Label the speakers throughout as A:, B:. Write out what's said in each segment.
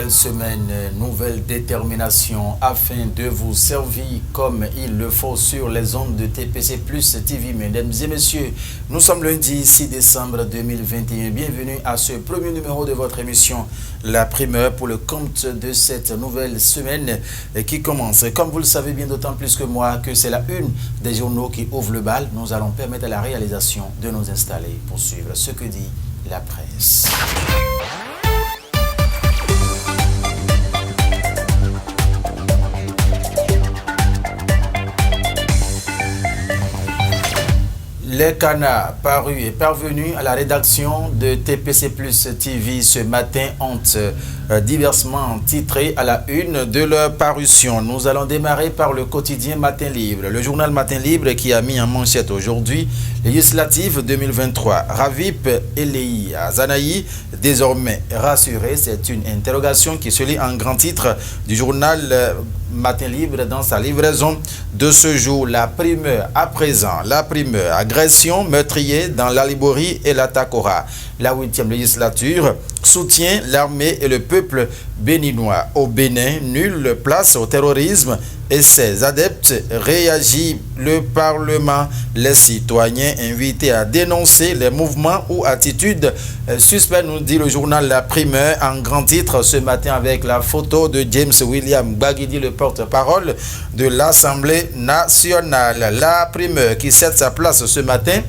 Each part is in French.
A: nouvelle semaine, nouvelle détermination afin de vous servir comme il le faut sur les ondes de TPC Plus TV. Mesdames et messieurs, nous sommes lundi 6 décembre 2021. Bienvenue à ce premier numéro de votre émission La Primeur pour le compte de cette nouvelle semaine qui commence. Comme vous le savez bien d'autant plus que moi que c'est la une des journaux qui ouvre le bal, nous allons permettre à la réalisation de nous installer pour suivre ce que dit la presse. Les canards parus et parvenus à la rédaction de TPC Plus TV ce matin ont diversement titré à la une de leur parution. Nous allons démarrer par le quotidien Matin Libre. Le journal Matin Libre qui a mis en manchette aujourd'hui législative 2023. Ravip Elei Zanaï, désormais rassuré, c'est une interrogation qui se lit en grand titre du journal Matin Libre dans sa livraison de ce jour. La primeur à présent, la primeur, agression, meurtrier dans l'Aliborie et la Takora. La 8e législature soutient l'armée et le peuple béninois. Au Bénin, nulle place au terrorisme et ses adeptes. Réagit le Parlement. Les citoyens invités à dénoncer les mouvements ou attitudes suspects, nous dit le journal La Primeur en grand titre ce matin avec la photo de James William Baguidi, le porte-parole de l'Assemblée nationale. La Primeur qui cède sa place ce matin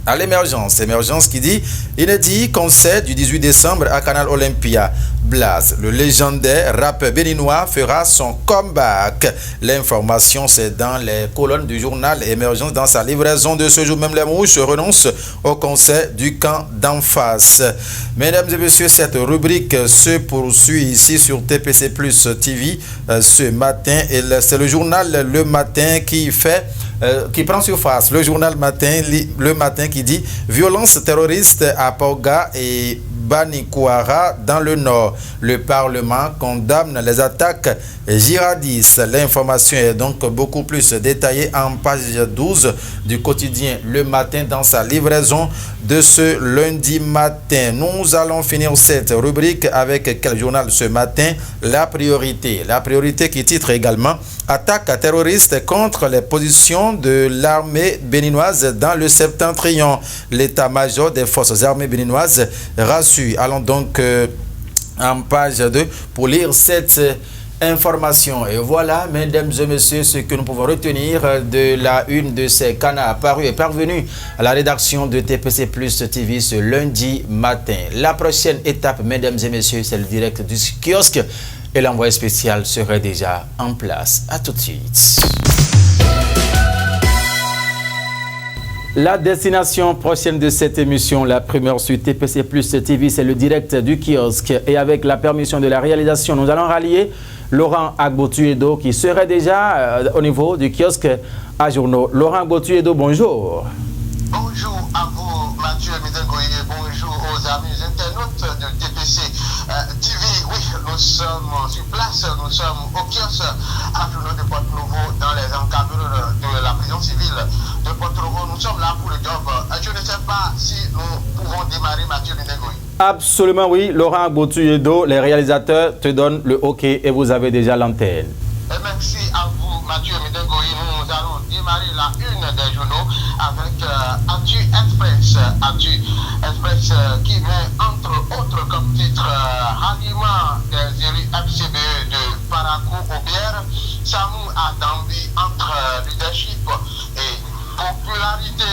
A: à l'émergence. Émergence qui dit inédit concert du 18 décembre à Canal Olympia. Blas, le légendaire rappeur béninois, fera son comeback. L'information, c'est dans les colonnes du journal Émergence. Dans sa livraison de ce jour, même les mouches renoncent au concert du camp d'en face. Mesdames et messieurs, cette rubrique se poursuit ici sur TPC Plus TV ce matin. Et c'est le journal Le Matin qui prend surface. Le journal Le Matin qui dit violence terroriste à Porga et Banikwara dans le Nord. Le Parlement condamne les attaques djihadistes. L'information est donc beaucoup plus détaillée en page 12 du quotidien Le Matin dans sa livraison de ce lundi matin. Nous allons finir cette rubrique avec quel journal ce matin? La priorité. La priorité qui titre également attaque terroriste contre les positions de l'armée béninoise dans le septentrion. L'état-major des forces armées béninoises rassure. Allons donc en page 2 pour lire cette information. Et voilà, mesdames et messieurs, ce que nous pouvons retenir de la une de ces canards parus et parvenus à la rédaction de TPC Plus TV ce lundi matin. La prochaine étape, mesdames et messieurs, c'est le direct du kiosque et l'envoyé spécial serait déjà en place. À tout de suite. La destination prochaine de cette émission, la première sur TPC Plus TV, c'est le direct du kiosque. Et avec la permission de la réalisation, nous allons rallier Laurent Agbo-Tuedo qui serait déjà au niveau du kiosque à journaux. Laurent Agbo-Tuedo, bonjour.
B: Bonjour à vous, Mathieu Midengoye. Bonjour aux amis internautes de TPC TV. Oui, nous sommes sur place, nous sommes au kiosque à journaux de Port-Nouveau dans les encadreurs de la prison civile de Port-Nouveau. Nous sommes là pour le job. Je ne sais pas si nous pouvons démarrer, Mathieu Midengoye.
A: Absolument oui, Laurent Agbo-Tuedo, les réalisateurs te donnent le OK et vous avez déjà l'antenne.
B: Merci à vous, Mathieu Midengoye. Nous allons démarrer la une des journaux avec Actu Express. Actu Express qui met entre autres comme titre ralliement des élus FCBE de Parakou au Bière, Samou à Dambi entre leadership et popularité.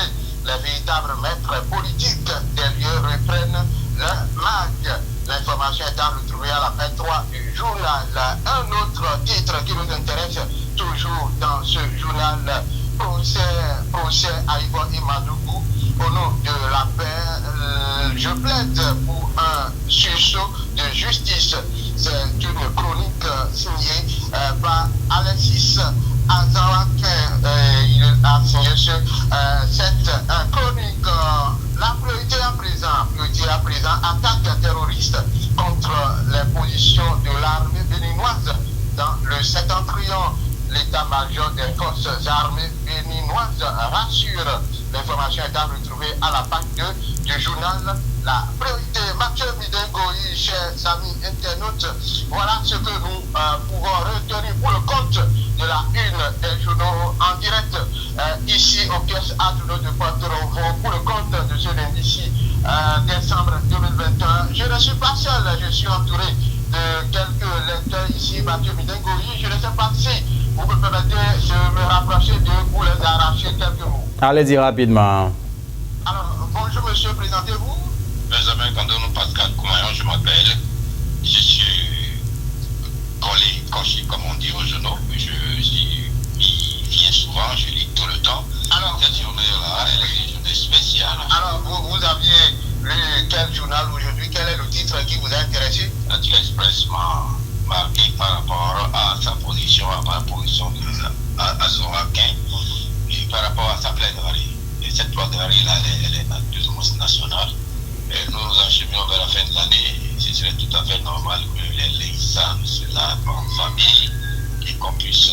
B: Les véritables maîtres politiques des lieux reprennent le mag. L'information est à retrouver à la page 3 du journal. Un autre titre qui nous intéresse toujours dans ce journal, procès à Yvon et Madougou. Au nom de la paix, je plaide pour un sursaut de justice. C'est une chronique signée par Alexis Azawakin. Il a signé cette chronique. La priorité à présent, attaque terroriste contre les positions de l'armée béninoise dans le septentrion. L'état-major des forces armées béninoises rassure. L'information est à retrouver à la page 2 du journal la priorité. Mathieu Midengoï, chers amis internautes, voilà ce que nous pouvons retenir pour le compte de la une des journaux en direct ici au kiosque à journaux de Porto-Novo pour le compte de ce lundi 6 décembre 2021. Je ne suis pas seul, je suis entouré de quelques lecteurs ici. Mathieu Midengoï, je ne sais pas si vous me permettez de me rapprocher de pour les arracher quelques mots.
A: Allez-y rapidement.
B: Alors, bonjour monsieur, présentez-vous.
C: Benjamin Kandono Pascal Koumayon, je m'appelle. Je suis collé, coché, comme on dit aux journaux. Je viens souvent, je lis tout le temps. Alors, cette journée-là, elle est une journée spéciale.
B: Alors, vous aviez lu quel journal aujourd'hui? Quel est le titre qui vous a intéressé?
C: L'Actu Express m'a marqué par rapport à sa position, à la position de Azoraquin, et par rapport à sa plaidoirie. Et cette plaidoirie-là, elle est plus ou moins nationale. Et nous nous acheminons vers la fin de l'année. Ce serait tout à fait normal que les Issans soient en famille et qu'on puisse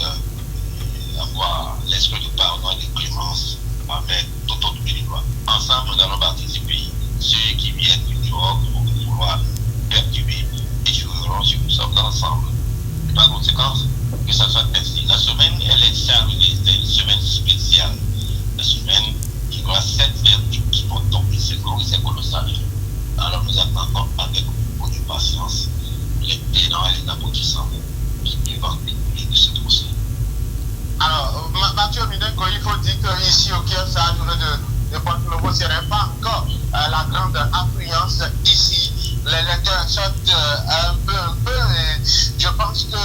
C: avoir l'esprit de pardon et de clémence avec tout autre Béninois. Ensemble, nous allons participer. Ceux qui viennent du dehors pour vouloir perturber échoueront si nous sommes ensemble. Et par conséquent, que ça soit ainsi. La semaine, elle est chargée, c'est une semaine spéciale. La semaine qui aura 7 verdicts qui vont tomber. C'est gros, c'est colossal. Alors nous attendons avec beaucoup de patience les tenants et les aboutissants qui vont découler de ce procès.
B: Alors, Mathieu Midengoï, il faut dire qu'ici au kiosque à journée de Porto-Novo, ce n'est pas encore la grande affluence ici. Les lecteurs sortent un peu, et je pense que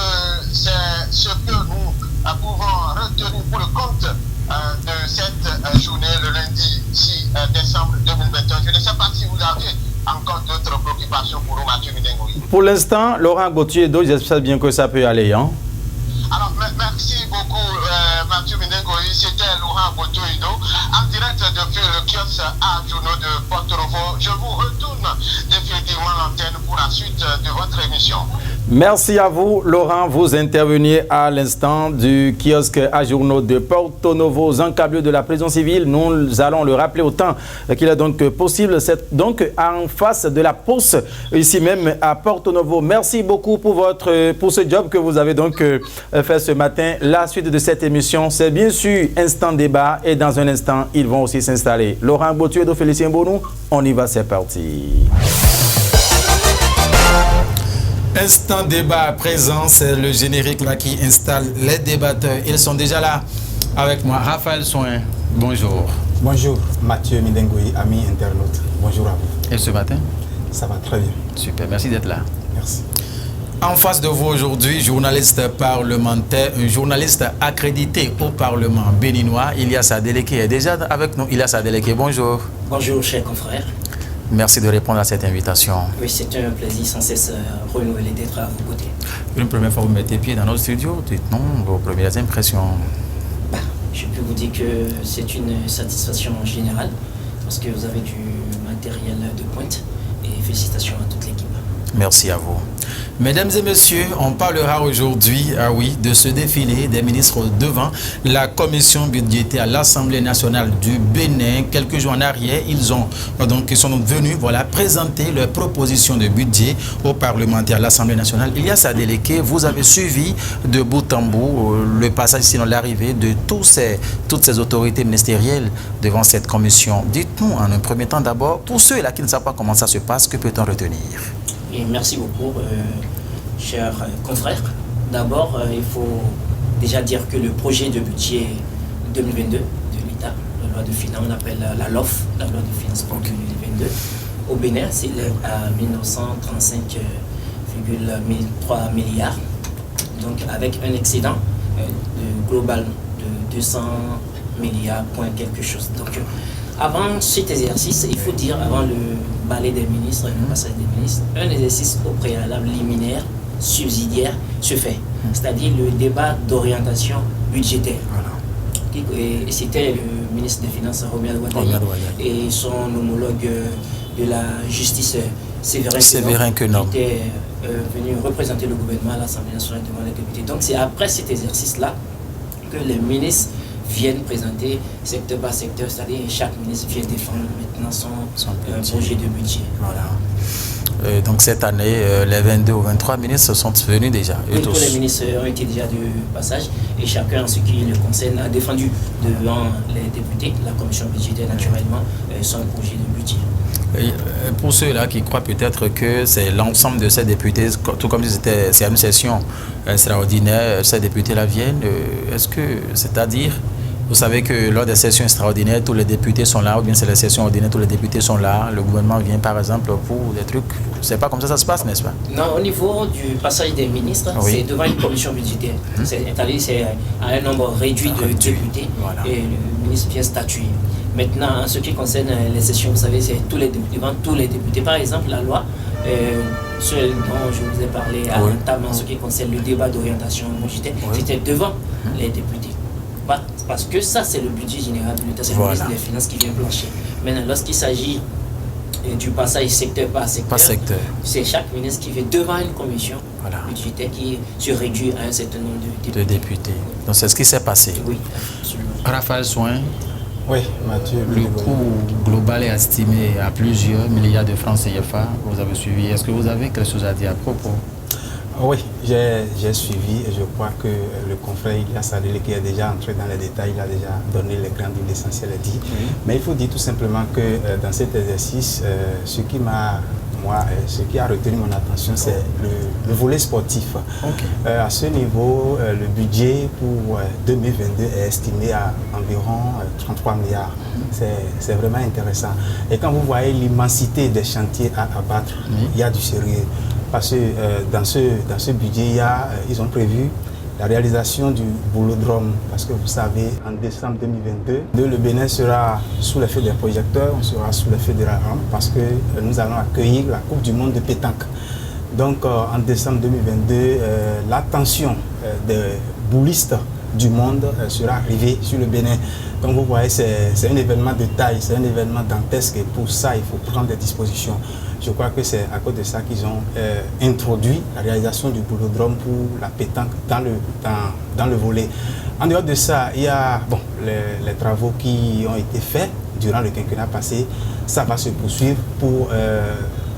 B: c'est ce que nous pouvons retenir pour le compte de cette journée, le lundi 6 décembre 2021. Je ne sais pas si vous avez encore d'autres préoccupations pour Mathieu Midengoï.
A: Pour l'instant, Laurent Gauthier-Do, j'espère bien que ça peut aller. Hein?
B: Alors, merci beaucoup, Mathieu Midengoï. C'était Laurent Gauthier-Do, en direct depuis le kiosque à journaux de Porto-Novo. Je vous retourne définitivement l'antenne pour la suite de votre émission.
A: Merci à vous, Laurent. Vous interveniez à l'instant du kiosque à journaux de Porto-Novo, encablé de la prison civile. Nous allons le rappeler autant qu'il est donc possible. C'est donc en face de la poste, ici même à Porto-Novo. Merci beaucoup pour ce job que vous avez donc fait ce matin. La suite de cette émission, c'est bien sûr Instant Débat et dans un instant, ils vont aussi s'installer. Laurent Gauthier-Do, Félicien Bonou, on y va, c'est parti. Instant Débat à présent, c'est le générique là qui installe les débatteurs. Ils sont déjà là avec moi. Raphaël Soin, bonjour.
D: Bonjour, Mathieu Midengoï, amis internautes. Bonjour à vous.
A: Et ce matin?
D: Ça va très bien.
A: Super, merci d'être là.
D: Merci.
A: En face de vous aujourd'hui, journaliste parlementaire, un journaliste accrédité au Parlement béninois, Ilyas Adeleke est déjà avec nous. Ilyas Adeleke, bonjour.
E: Bonjour, chers confrères.
A: Merci de répondre à cette invitation.
E: Oui, c'est un plaisir sans cesse renouvelé d'être à vos côtés.
A: Une première fois que vous mettez pied dans notre studio, dites-nous vos premières impressions.
E: Je peux vous dire que c'est une satisfaction générale parce que vous avez du matériel de pointe et félicitations à toute l'équipe.
A: Merci à vous. Mesdames et messieurs, on parlera aujourd'hui, de ce défilé des ministres devant la commission budgétaire à l'Assemblée nationale du Bénin. Quelques jours en arrière, ils sont venus présenter leurs propositions de budget aux parlementaires à l'Assemblée nationale. Ilyas Adeleke, vous avez suivi de bout en bout le passage, sinon l'arrivée de toutes ces autorités ministérielles devant cette commission. Dites-nous en un premier temps d'abord, pour ceux-là qui ne savent pas comment ça se passe, que peut-on retenir?
E: Et merci beaucoup, chers confrères. D'abord, il faut déjà dire que le projet de budget 2022 de l'État, la loi de finances, on appelle la LOF, la loi de finances pour 2022, au Bénin, c'est à 1935,3 milliards, donc avec un excédent global de 200 milliards, point quelque chose. Donc, avant cet exercice, il faut dire, avant le balai des ministres, le passage des ministres, un exercice au préalable liminaire, subsidiaire, se fait. C'est-à-dire le débat d'orientation budgétaire. Voilà. Et c'était le ministre des Finances, Romuald Wadani, et son homologue de la justice, Séverin Quenom, qui était venu représenter le gouvernement à l'Assemblée nationale devant les députés. Donc c'est après cet exercice-là que les ministres viennent présenter secteur par secteur, c'est-à-dire chaque ministre vient défendre maintenant son projet de budget.
A: Voilà. Donc cette année, les 22 ou 23 ministres sont venus déjà.
E: Oui, tous les ministres ont été déjà de passage et chacun, en ce qui le concerne, a défendu devant les députés, la commission budgétaire naturellement, son projet de budget.
A: Et pour ceux-là qui croient peut-être que c'est l'ensemble de ces députés, tout comme c'est une session extraordinaire, ces députés-là viennent, est-ce que, c'est-à-dire, vous savez que lors des sessions extraordinaires, tous les députés sont là, ou bien c'est les sessions ordinaires, tous les députés sont là, le gouvernement vient par exemple pour des trucs, c'est pas comme ça se passe, n'est-ce pas?
E: Non, au niveau du passage des ministres, c'est devant une commission budgétaire. C'est-à-dire c'est à un nombre réduit de députés et le ministre vient statuer. Maintenant, en ce qui concerne les sessions, vous savez, c'est devant tous les députés. Par exemple, la loi sur dont je vous ai parlé à l'entame en ce qui concerne le débat d'orientation budgétaire, c'était devant les députés. Parce que ça, c'est le budget général de l'État, c'est le ministre des Finances qui vient plancher. Maintenant, lorsqu'il s'agit du passage secteur par secteur, c'est chaque ministre qui vient devant une commission budgétaire qui se réduit à un certain nombre de députés.
A: Donc, c'est ce qui s'est passé.
E: Oui, absolument.
A: Raphaël Soin.
D: Oui, Mathieu.
A: Le coût global est estimé à plusieurs milliards de francs CFA. Vous avez suivi. Est-ce que vous avez quelque chose à dire à propos?
D: Oui, j'ai suivi et je crois que le confrère Ilias Adele, qui est déjà entré dans les détails, il a déjà donné les grandes lignes essentielles et dit. Mais il faut dire tout simplement que dans cet exercice, ce qui a retenu mon attention, c'est le volet sportif. À ce niveau, le budget pour 2022 est estimé à environ 33 milliards. C'est vraiment intéressant. Et quand vous voyez l'immensité des chantiers à abattre, il y a du sérieux. Parce que dans ce budget, ils ont prévu la réalisation du boulodrome. Parce que vous savez, en décembre 2022, le Bénin sera sous l'effet des projecteurs, on sera sous l'effet de la rampe, parce que nous allons accueillir la Coupe du Monde de pétanque. Donc en décembre 2022, l'attention des boulistes du monde sera arrivée sur le Bénin. Donc vous voyez, c'est un événement de taille, c'est un événement dantesque et pour ça, il faut prendre des dispositions. Je crois que c'est à cause de ça qu'ils ont introduit la réalisation du boulodrome pour la pétanque dans le volet. En dehors de ça, il y a les travaux qui ont été faits durant le quinquennat passé. Ça va se poursuivre pour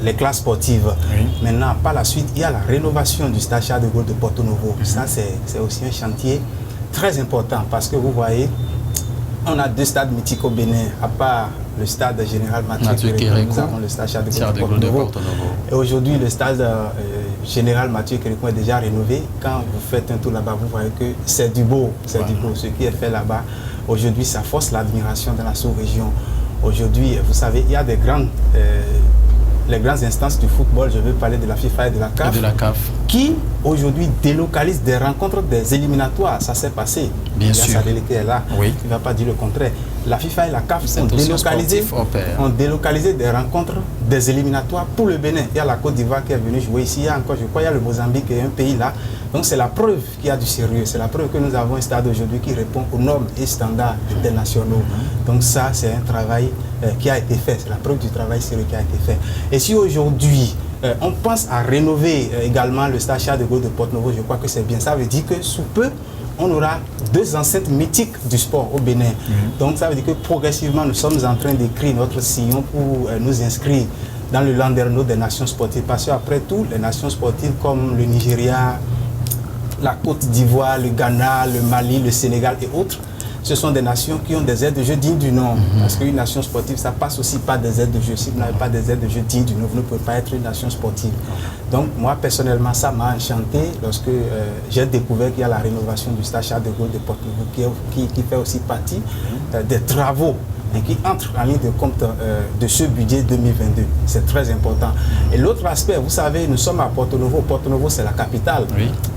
D: les classes sportives. Maintenant, par la suite, il y a la rénovation du stade Charles de Gaulle de Porto Novo. Ça, c'est aussi un chantier très important parce que vous voyez, on a deux stades mythiques au Bénin, à part le stade général Mathieu Kérékou, nous avons le stade Charles de Gaulle de Porto Novo. Et aujourd'hui, le stade général Mathieu Kérékou est déjà rénové. Quand vous faites un tour là-bas, vous voyez que c'est du beau, c'est du beau. Ce qui est fait là-bas, aujourd'hui, ça force l'admiration dans la sous-région. Aujourd'hui, vous savez, il y a des les grandes instances du football, je veux parler de la FIFA et de la CAF, qui aujourd'hui délocalisent des rencontres des éliminatoires. Ça s'est passé.
A: Bien sûr.
D: Qui est là. Il ne va pas dire le contraire. La FIFA et la CAF ont délocalisé des rencontres des éliminatoires pour le Bénin. Il y a la Côte d'Ivoire qui est venue jouer ici. Il y a encore, je crois, il y a le Mozambique et un pays là. Donc c'est la preuve qu'il y a du sérieux. C'est la preuve que nous avons un stade aujourd'hui qui répond aux normes et standards internationaux. Donc ça, c'est un travail qui a été fait. C'est la preuve du travail sérieux qui a été fait. Et si aujourd'hui, on pense à rénover également le stade Charles de Gaulle de Porto Novo, je crois que c'est bien. Ça veut dire que sous peu, on aura deux enceintes mythiques du sport au Bénin. Donc ça veut dire que progressivement, nous sommes en train d'écrire notre sillon pour nous inscrire dans le landerneau des nations sportives. Parce qu'après tout, les nations sportives comme le Nigeria, la Côte d'Ivoire, le Ghana, le Mali, le Sénégal et autres, ce sont des nations qui ont des aides de jeu dignes du nom. Parce qu'une nation sportive, ça passe aussi par des aides de jeu. Si vous n'avez pas des aides de jeu dignes du nom, vous ne pouvez pas être une nation sportive. Donc moi, personnellement, ça m'a enchanté lorsque j'ai découvert qu'il y a la rénovation du stade Charles de Gaulle de Porto Novo qui fait aussi partie des travaux et qui entre en ligne de compte de ce budget 2022. C'est très important. Et l'autre aspect, vous savez, nous sommes à Porto Novo. Porto Novo, c'est la capitale.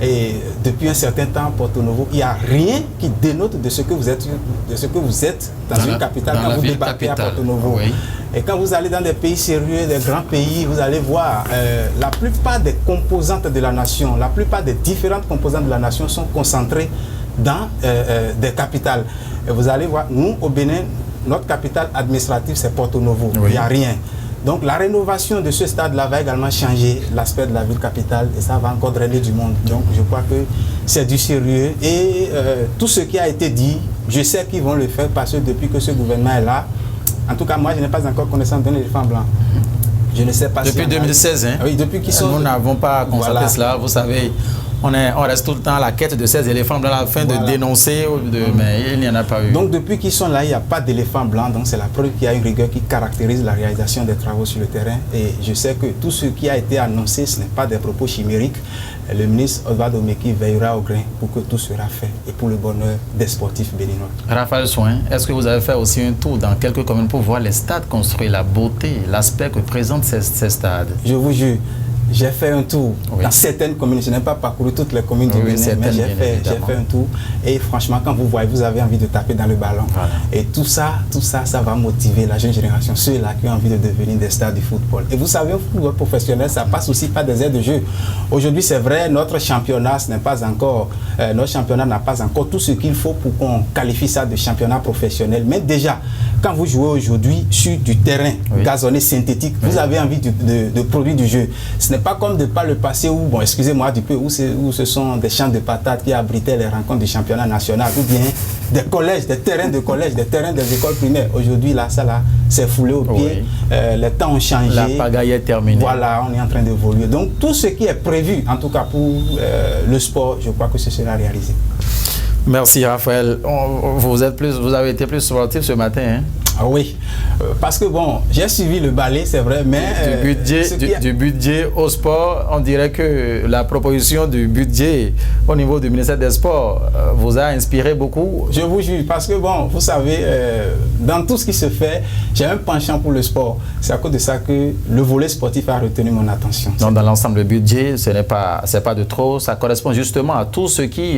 D: Et depuis un certain temps, Porto Novo, il n'y a rien qui dénote de ce que vous êtes, dans une capitale quand vous débarquez à Porto Novo. Et quand vous allez dans des pays sérieux, des grands pays, vous allez voir la plupart des composantes de la nation, la plupart des différentes composantes de la nation sont concentrées dans des capitales. Et vous allez voir, nous, au Bénin, notre capitale administrative, c'est Porto Novo. Il n'y a rien. Donc la rénovation de ce stade-là va également changer l'aspect de la ville capitale et ça va encore drainer du monde. Donc je crois que c'est du sérieux et tout ce qui a été dit, je sais qu'ils vont le faire parce que depuis que ce gouvernement est là, en tout cas moi je n'ai pas encore connaissance d'un éléphant blanc. Je ne sais pas
A: depuis 2016, hein?
D: Oui, depuis qu'ils sont...
A: Nous n'avons pas constaté cela, vous savez. On reste tout le temps à la quête de ces éléphants blancs afin de dénoncer, mais il n'y en a pas eu.
D: Donc depuis qu'ils sont là, il n'y a pas d'éléphant blanc, donc c'est la preuve qu'il y a une rigueur qui caractérise la réalisation des travaux sur le terrain. Et je sais que tout ce qui a été annoncé, ce n'est pas des propos chimériques. Le ministre Oswald Omeki veillera au grain pour que tout sera fait et pour le bonheur des sportifs béninois.
A: Raphaël Soin, est-ce que vous avez fait aussi un tour dans quelques communes pour voir les stades construits, la beauté, l'aspect que présentent ces stades?
D: Je vous jure, j'ai fait un tour dans certaines communes. Je n'ai pas parcouru toutes les communes du Bénin, mais j'ai fait un tour. Et franchement, quand vous voyez, vous avez envie de taper dans le ballon. Voilà. Et tout ça, ça va motiver la jeune génération, ceux-là qui ont envie de devenir des stars du football. Et vous savez, au football professionnel, ça passe aussi par des aides de jeu. Aujourd'hui, c'est vrai, notre championnat n'a pas encore tout ce qu'il faut pour qu'on qualifie ça de championnat professionnel. Mais déjà, quand vous jouez aujourd'hui sur du terrain gazonné synthétique, vous avez envie de produire du jeu. Ce n'est pas comme de par le passé où, bon, excusez-moi du peu, où ce sont des champs de patates qui abritaient les rencontres du championnat national, ou bien des collèges, des terrains de collège, des terrains des écoles primaires. Aujourd'hui, là, ça là, c'est foulé au pied. Les temps ont changé.
A: La pagaille est terminée.
D: Voilà, on est en train d'évoluer. Donc, tout ce qui est prévu, en tout cas pour le sport, je crois que ce sera réalisé.
A: Merci Raphaël. Vous avez été plus sportif ce matin, hein?
D: Ah oui, parce que bon, j'ai suivi le ballet, c'est vrai, mais...
A: Du budget au sport, on dirait que la proposition du budget au niveau du ministère des Sports vous a inspiré beaucoup.
D: Je vous jure, parce que bon, vous savez, dans tout ce qui se fait, j'ai un penchant pour le sport. C'est à cause de ça que le volet sportif a retenu mon attention.
A: Donc dans l'ensemble, le budget, c'est pas de trop, ça correspond justement à tout ce qui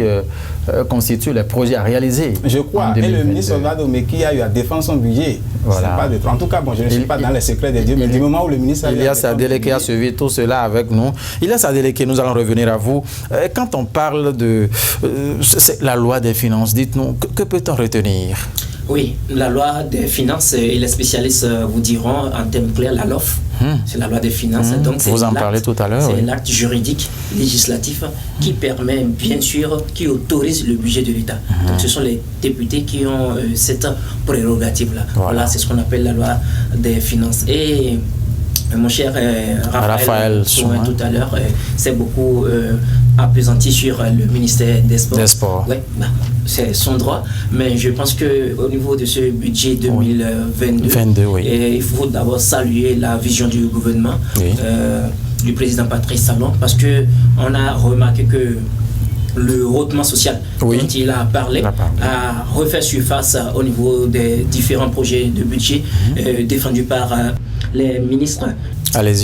A: constitue les projets à réaliser.
D: Je crois, et le ministre Oswald Omeki a eu à défendre son budget.
A: Voilà.
D: Pas de... En tout cas, bon, je ne suis pas dans les secrets des dieux, mais du moment où le ministre...
A: Il y a Sadele qui a suivi tout cela avec nous. Il y a Sadele qui nous allons revenir à vous. Quand on parle de la loi des finances, dites-nous, que peut-on retenir?
E: Oui, la loi des finances, et les spécialistes vous diront en termes clairs, la LOF, c'est la loi des finances. Donc
A: vous en parlez tout à l'heure.
E: C'est l'acte juridique, législatif, qui permet, bien sûr, qui autorise le budget de l'État. Donc ce sont les députés qui ont cette prérogative-là. Voilà, c'est ce qu'on appelle la loi des finances. Et mon cher Raphaël tout à l'heure, c'est beaucoup appesanti sur le ministère des Sports. Ouais, c'est son droit, mais je pense qu'au niveau de ce budget 2022, il faut d'abord saluer la vision du gouvernement, du président Patrice Talon, parce qu'on a remarqué que le hautement social dont il a parlé a refait surface au niveau des différents projets de budget défendus par les ministres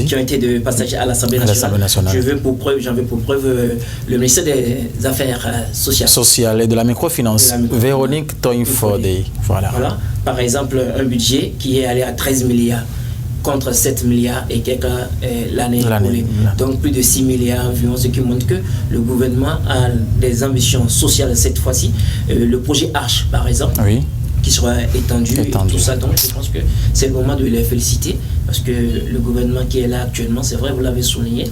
E: qui ont été de passage à l'Assemblée nationale. J'en veux pour preuve le ministère des Affaires sociales
A: et de la microfinance, Véronique Toinfodé. Voilà.
E: Par exemple, un budget qui est allé à 13 milliards contre 7 milliards et quelques l'année écoulée. Donc plus de 6 milliards environ, ce qui montre que le gouvernement a des ambitions sociales cette fois-ci. Le projet Arche, par exemple, qui sera étendu. Et tout ça. Donc je pense que c'est le moment de les féliciter parce que le gouvernement qui est là actuellement, c'est vrai, vous l'avez souligné,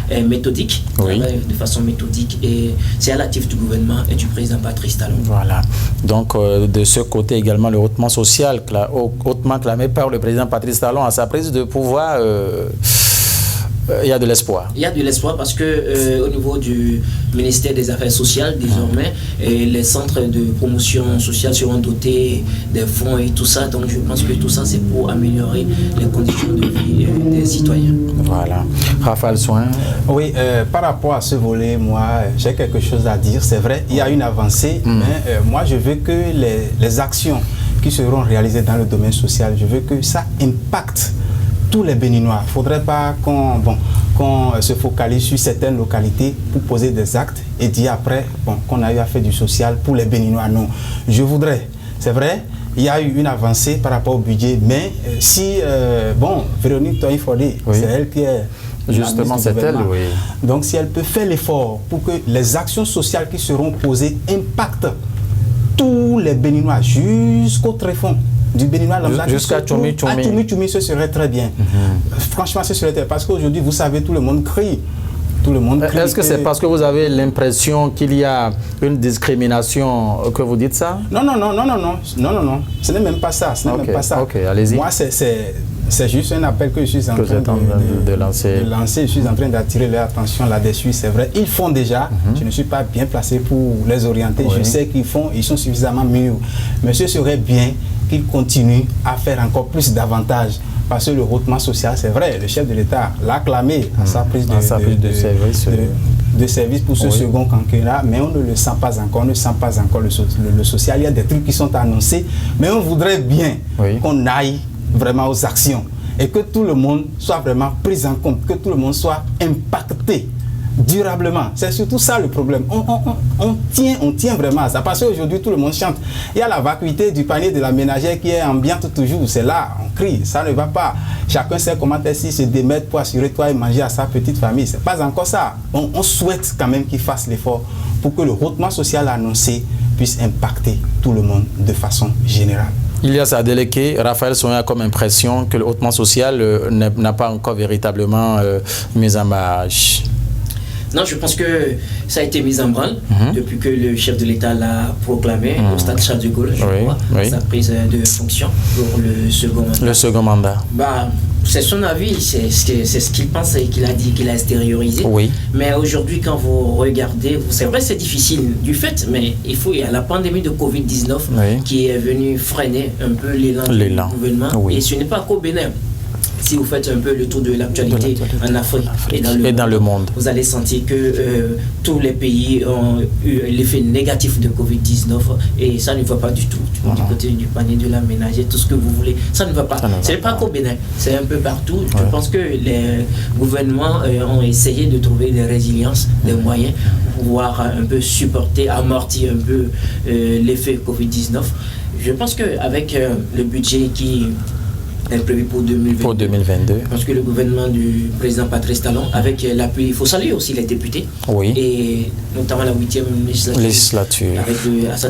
E: est méthodique, de façon méthodique, et c'est à l'actif du gouvernement et du président Patrice Talon.
A: Voilà. Donc de ce côté également, le hautement social, hautement clamé par le président Patrice Talon à sa prise de pouvoir. Il y a de l'espoir. Il
E: y a de l'espoir parce que au niveau du ministère des Affaires sociales, désormais, les centres de promotion sociale seront dotés des fonds et tout ça. Donc je pense que tout ça, c'est pour améliorer les conditions de vie des citoyens.
A: Voilà. Raphaël Soin.
D: Oui, par rapport à ce volet, moi, j'ai quelque chose à dire. C'est vrai, il y a une avancée, mais moi, je veux que les actions qui seront réalisées dans le domaine social, je veux que ça impacte tous les Béninois. Il ne faudrait pas qu'on se focalise sur certaines localités pour poser des actes et dire après qu'on a eu à faire du social pour les Béninois. Non, je voudrais, c'est vrai, il y a eu une avancée par rapport au budget, mais si, Véronique Toinfodé, c'est elle qui est...
A: Justement, c'est elle,
D: Donc, si elle peut faire l'effort pour que les actions sociales qui seront posées impactent tous les Béninois jusqu'au tréfonds, du béninois lambda.
A: Jusqu'à Tchoumi.
D: À Tchoumi, ce serait très bien. Franchement, ce serait très bien. Parce qu'aujourd'hui, vous savez, tout le monde crie. Tout le monde crie.
A: Est-ce que c'est parce que vous avez l'impression qu'il y a une discrimination que vous dites ça?
D: Non. Ce n'est même pas ça.
A: Ok, allez-y.
D: Moi, c'est juste un appel que je suis en train
A: de lancer.
D: Je suis en train d'attirer leur attention là-dessus. C'est vrai, ils font déjà. Je ne suis pas bien placé pour les orienter. Oui. Je sais qu'ils font, ils sont suffisamment mûrs. Mais ce serait bien qu'ils continuent à faire encore plus davantage. Parce que le hautement social, c'est vrai, le chef de l'État l'a acclamé à sa prise de service pour ce second quinquennat, mais on ne le sent pas encore, le social. Il y a des trucs qui sont annoncés, mais on voudrait bien qu'on aille vraiment aux actions et que tout le monde soit vraiment pris en compte, que tout le monde soit impacté durablement. C'est surtout ça le problème. On tient vraiment à ça. Parce qu'aujourd'hui, tout le monde chante. Il y a la vacuité du panier de la ménagère qui est ambiante toujours. C'est là, on crie. Ça ne va pas. Chacun sait comment est-ce se démettre pour assurer toi et manger à sa petite famille. C'est pas encore ça. On souhaite quand même qu'il fasse l'effort pour que le hautement social annoncé puisse impacter tout le monde de façon générale.
A: Ilyas Adeleke, Raphaël Soin a comme impression que le hautement social n'a pas encore véritablement mis en marche.
E: Non, je pense que ça a été mis en branle depuis que le chef de l'État l'a proclamé au stade Charles de Gaulle, je crois, sa prise de fonction pour le second mandat.
A: Le second mandat.
E: C'est son avis, c'est ce qu'il pense et qu'il a dit, qu'il a extériorisé.
A: Oui.
E: Mais aujourd'hui, quand vous regardez, c'est vrai c'est difficile du fait, mais il y a la pandémie de Covid-19 qui est venue freiner un peu l'élan du gouvernement. Oui. Et ce n'est pas qu'au Bénin. Si vous faites un peu le tour de l'actualité en Afrique et dans le monde, vous allez sentir que tous les pays ont eu l'effet négatif de Covid-19 et ça ne va pas du tout. Du côté du panier de la ménagère, tout ce que vous voulez, ça ne va pas. Ce n'est pas qu'au Bénin, c'est un peu partout. Je pense que les gouvernements ont essayé de trouver des résiliences, des moyens pour pouvoir un peu supporter, amortir un peu l'effet Covid-19. Je pense qu'avec le budget qui est prévu pour 2022. Parce que le gouvernement du président Patrice Talon, avec l'appui, il faut saluer aussi les députés, et notamment la 8e législature,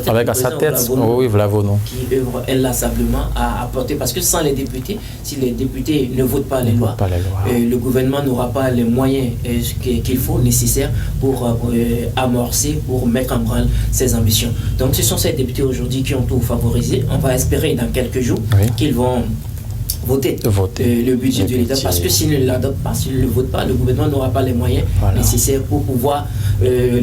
A: avec à sa tête, Vlavono,
E: qui œuvre inlassablement à apporter, parce que sans les députés, si les députés ne votent pas les lois, le gouvernement n'aura pas les moyens qu'il faut, nécessaires pour amorcer, pour mettre en branle ses ambitions. Donc ce sont ces députés aujourd'hui qui ont tout favorisé. On va espérer dans quelques jours qu'ils vont voter le budget de l'État, parce que s'il ne l'adopte pas, s'il ne le vote pas, le gouvernement n'aura pas les moyens nécessaires pour pouvoir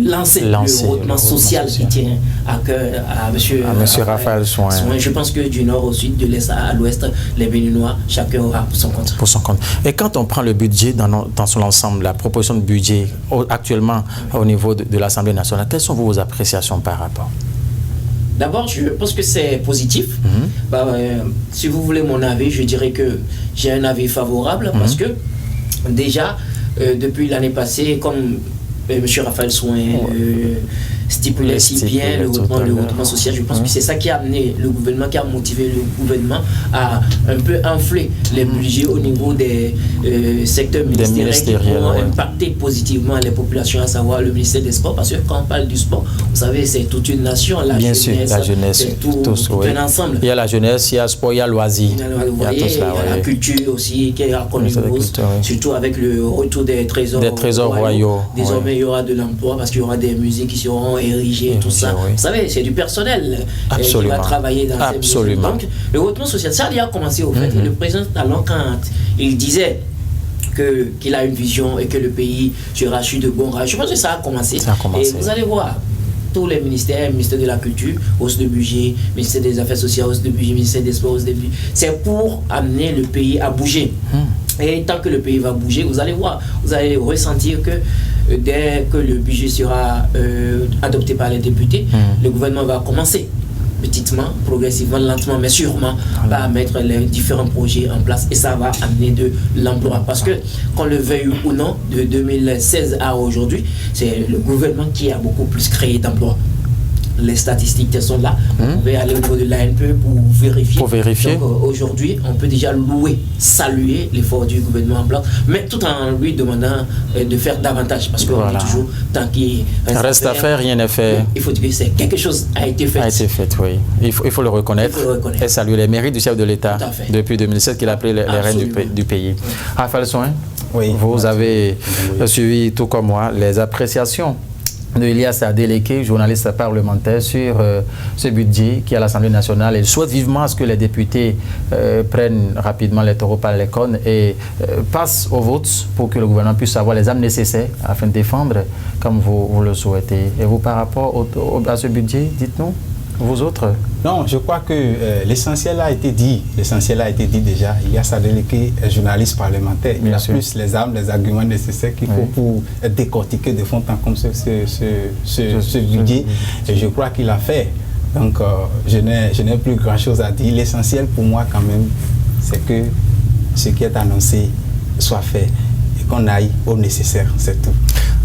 E: lancer le hautement social qui tient à cœur à M.
A: Raphaël Soin.
E: Je pense que du nord au sud, de l'est à l'ouest, les Béninois, chacun aura pour son compte.
A: Et quand on prend le budget dans son ensemble, la proposition de budget actuellement au niveau de l'Assemblée nationale, quelles sont vos appréciations par rapport?
E: D'abord, je pense que c'est positif. Si vous voulez mon avis, je dirais que j'ai un avis favorable parce que déjà, depuis l'année passée, comme M. Raphaël Soin stipulait si bien le hautement social, je pense que c'est ça qui a amené le gouvernement, qui a motivé le gouvernement à un peu enfler les budgets au niveau des secteurs ministériels qui vont impacter positivement les populations, à savoir le ministère des Sports, parce que quand on parle du sport, vous savez, c'est toute une nation, la jeunesse, c'est tout un ensemble.
A: Il y a la jeunesse, il y a le sport, il y a le loisir.
E: Il y a la culture aussi qui est reconnue, surtout avec le retour des trésors royaux. Désormais, il y aura de l'emploi parce qu'il y aura des musées qui seront érigés, tout ça. Vous savez, c'est du personnel qui va travailler dans ces musées. Donc, le hautement social, ça a commencé au fait. Et le président Talon, quand il disait qu'il a une vision et que le pays sera su de bons rails, je pense que ça a commencé. Et vous allez voir, tous les ministères, ministère de la Culture, hausse de budget, ministère des Affaires sociales, hausse de budget, ministère des Sports, hausse de budget. C'est pour amener le pays à bouger. Et tant que le pays va bouger, vous allez voir, vous allez ressentir que dès que le budget sera adopté par les députés, le gouvernement va commencer petitement, progressivement, lentement, mais sûrement, à mettre les différents projets en place, et ça va amener de l'emploi. Parce que, qu'on le veuille ou non, de 2016 à aujourd'hui, c'est le gouvernement qui a beaucoup plus créé d'emplois. les statistiques sont là. Vous pouvez aller au niveau de l'ANPE pour vérifier. Donc aujourd'hui, on peut déjà saluer l'effort du gouvernement en place, mais tout en lui demandant de faire davantage, parce qu'on dit toujours, tant qu'il
A: reste à faire, rien n'est fait.
E: Il faut dire que c'est quelque chose a été fait.
A: Oui. Il faut le reconnaître. Et saluer les mérites du chef de l'État depuis 2007 qu'il a pris les rênes du pays. Raphaël Soin, vous avez suivi, tout comme moi, les appréciations de Elias Adeleke, journaliste parlementaire, sur ce budget qui est à l'Assemblée nationale. Il souhaite vivement à ce que les députés prennent rapidement les taureaux par les cornes et passent au vote pour que le gouvernement puisse avoir les armes nécessaires afin de défendre comme vous le souhaitez. Et vous, par rapport à ce budget, dites-nous, vous autres?
D: Non, je crois que l'essentiel a été dit. L'essentiel a été dit déjà. Elias Adeleke est journaliste parlementaire. Il a plus les armes, les arguments nécessaires qu'il faut pour décortiquer de fond en comble ce budget. Et je crois qu'il a fait. Donc, je n'ai plus grand-chose à dire. L'essentiel pour moi, quand même, c'est que ce qui est annoncé soit fait et qu'on aille au nécessaire, c'est tout.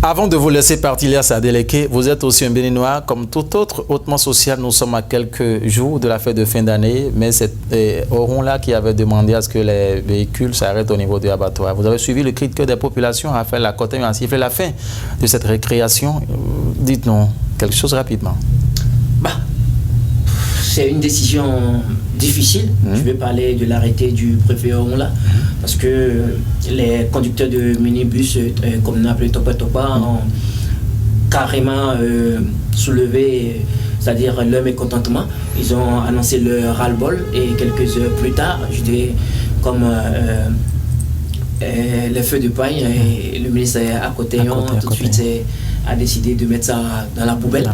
A: Avant de vous laisser partir, Elias Adeleke, vous êtes aussi un Béninois, comme tout autre hautement social. Nous sommes à quelques jours de la fête de fin d'année, mais c'est Oron-là qui avait demandé à ce que les véhicules s'arrêtent au niveau du abattoir. Vous avez suivi le cri de cœur des populations à faire la côte et à siffler la fin de cette récréation. Dites-nous quelque chose rapidement.
E: C'est une décision difficile. Je vais parler de l'arrêté du préfet Oron-là, parce que les conducteurs de minibus, comme on appelle Topa Topa, ont carrément soulevé, c'est-à-dire leur mécontentement. Ils ont annoncé leur ras-le-bol et quelques heures plus tard, je dirais, comme les feux de paille, et le ministre à côté, tout de suite a décidé de mettre ça dans la poubelle.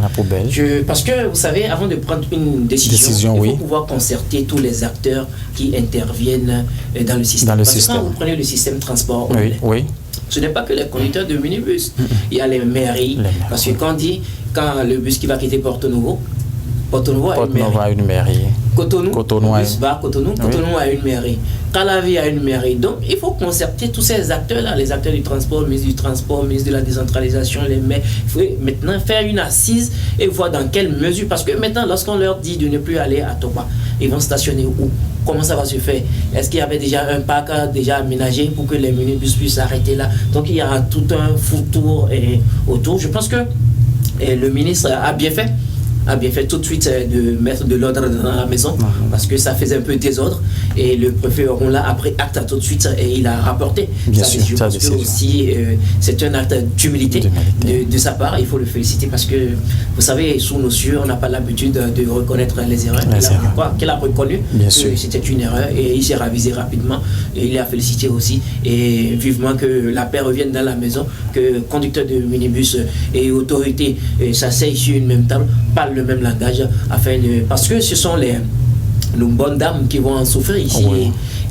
E: Parce que, vous savez, avant de prendre une décision il faut pouvoir concerter tous les acteurs qui interviennent dans le système. Quand vous prenez le système transport, ce n'est pas que les conducteurs de minibus. Il y a les mairies. Parce que quand le bus qui va quitter Porto-Novo a une mairie. Cotonou a une mairie. Calavi a une mairie. Donc, il faut concerter tous ces acteurs-là, les acteurs du transport, ministre du transport, ministre de la décentralisation, les maires. Il faut maintenant faire une assise et voir dans quelle mesure. Parce que maintenant, lorsqu'on leur dit de ne plus aller à Topa, ils vont stationner où? Comment ça va se faire? Est-ce qu'il y avait déjà un parc déjà aménagé pour que les minibus puissent s'arrêter là? Donc, il y a tout un foutoir autour. Je pense que le ministre a bien fait tout de suite de mettre de l'ordre dans la maison, parce que ça faisait un peu désordre, et le préfet Oron-là a pris acte tout de suite et il a rapporté. Je pense que aussi c'est un acte d'humilité de sa part. Il faut le féliciter, parce que vous savez, sous nos cieux, on n'a pas l'habitude de reconnaître les erreurs. Je crois qu'il a reconnu que c'était une erreur et il s'est ravisé rapidement, et il a félicité aussi, et vivement que la paix revienne dans la maison, que conducteurs de minibus et autorités s'asseyent sur une même table, parlent le même langage, parce que ce sont nos bonnes dames qui vont en souffrir ici.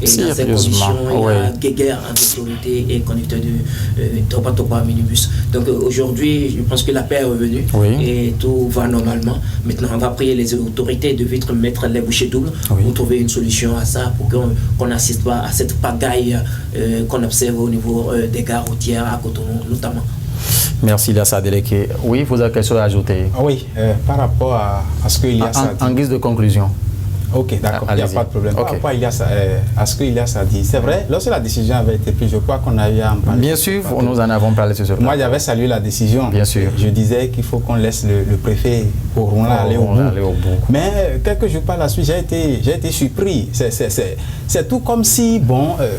E: Et dans ces conditions, il y a guerre entre autorités et conducteurs de Topa Topa minibus. Donc aujourd'hui, je pense que la paix est revenue et tout va normalement. Maintenant, on va prier les autorités de vite mettre les bouchées doubles pour trouver une solution à ça, pour qu'on n'assiste pas à cette pagaille qu'on observe au niveau des gares routières à Cotonou notamment.
A: Merci, Elias Adeleke. Oui, vous avez quelque chose à ajouter?
D: Par rapport à ce que Elias a dit.
A: En guise de conclusion.
D: Ok, d'accord, il n'y a pas de problème. Par rapport à ce que Elias a dit, c'est vrai, lorsque la décision avait été prise, je crois qu'on a eu à en parler.
A: Bien sûr, nous en avons parlé sur ce plan.
D: Moi, j'avais salué la décision.
A: Bien sûr.
D: Je disais qu'il faut qu'on laisse le préfet aller au bout. Mais quelques jours par la suite, j'ai été surpris. C'est tout comme si,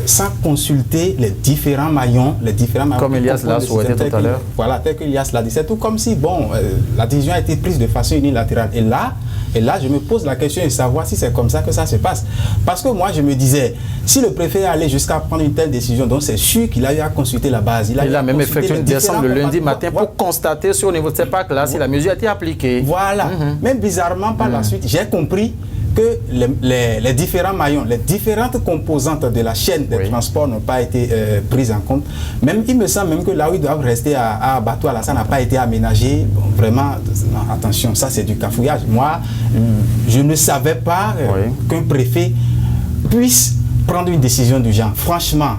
D: sans consulter les différents maillons,
A: comme Elias l'a souhaité tout à l'heure.
D: Voilà, tel que Elias l'a dit. C'est tout comme si, la décision a été prise de façon unilatérale. Et là, je me pose la question de savoir si c'est comme ça que ça se passe. Parce que moi, je me disais, si le préfet allait jusqu'à prendre une telle décision, donc c'est sûr qu'il a eu à consulter la base. Il a
A: même effectué une descente le lundi matin pour constater sur au niveau de ces parcs-là si la mesure a été appliquée.
D: Voilà. Même bizarrement, par la suite, j'ai compris que les différents maillons, les différentes composantes de la chaîne des transports n'ont pas été prises en compte. Même, il me semble même que là où ils doivent rester à abattoir, là, ça n'a pas été aménagé. Vraiment, non, attention, ça c'est du cafouillage. Moi, je ne savais pas qu'un préfet puisse prendre une décision du genre. Franchement,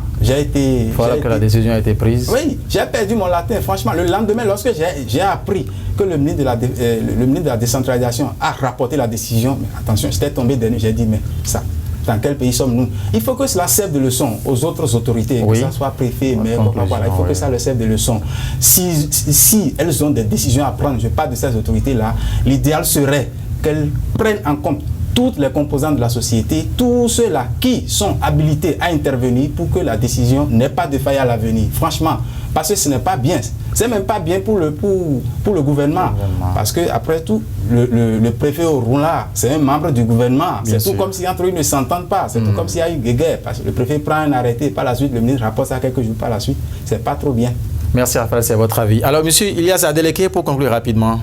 A: Voilà que la décision a été prise.
D: Oui, j'ai perdu mon latin. Franchement, le lendemain, lorsque j'ai appris que le ministre de la décentralisation a rapporté la décision, mais attention, j'étais tombé de nuit, j'ai dit, mais ça, dans quel pays sommes-nous? Il faut que cela serve de leçon aux autres autorités, que ce soit préfet, maire, voilà, il faut que ça leur serve de leçon. Si elles ont des décisions à prendre, je parle de ces autorités-là, l'idéal serait qu'elles prennent en compte toutes les composantes de la société, tous ceux-là qui sont habilités à intervenir pour que la décision n'ait pas de faille à l'avenir. Franchement, parce que ce n'est pas bien. C'est même pas bien pour le gouvernement. Parce que après tout, le préfet au Roula, c'est un membre du gouvernement. C'est tout comme si entre eux ne s'entendent pas. C'est tout comme s'il y a eu guerre. Parce que le préfet prend un arrêté, par la suite, le ministre rapporte ça quelques jours par la suite. C'est pas trop bien.
A: Merci Raphaël, c'est votre avis. Alors, monsieur Ilyas Adeleke, pour conclure rapidement.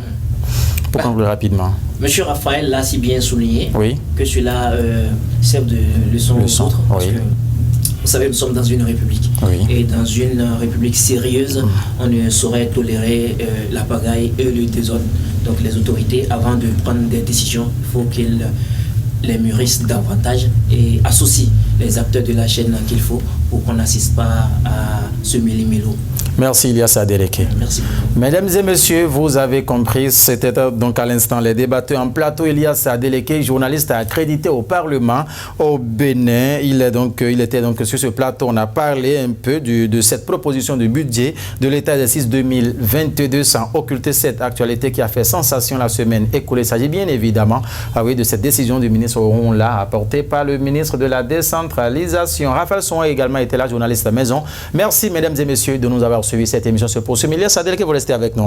E: Monsieur Raphaël l'a si bien souligné que cela sert de leçon aux autres. Parce que, vous savez, nous sommes dans une république. Et dans une république sérieuse, on ne saurait tolérer la pagaille et le désordre. Donc les autorités, avant de prendre des décisions, il faut qu'ils les mûrissent davantage et associent les acteurs de la chaîne qu'il faut pour qu'on n'assiste pas à ce méli-mélo.
A: Merci Ilyas Adeleke.
E: Merci beaucoup.
A: Mesdames et messieurs, vous avez compris, c'était donc à l'instant les débatteurs en plateau. Ilyas Adeleke, journaliste accrédité au Parlement au Bénin. Il était donc sur ce plateau. On a parlé un peu de cette proposition de budget de l'État d'exercice 2022 sans occulter cette actualité qui a fait sensation la semaine écoulée. Il s'agit bien évidemment de cette décision du ministre Oronla apportée par le ministre de la Décentralisation. Raphaël Son a également été là, journaliste à maison. Merci mesdames et messieurs de nous avoir suivi. Cette émission se poursuit. Ilyas Adeleke, vous restez avec nous.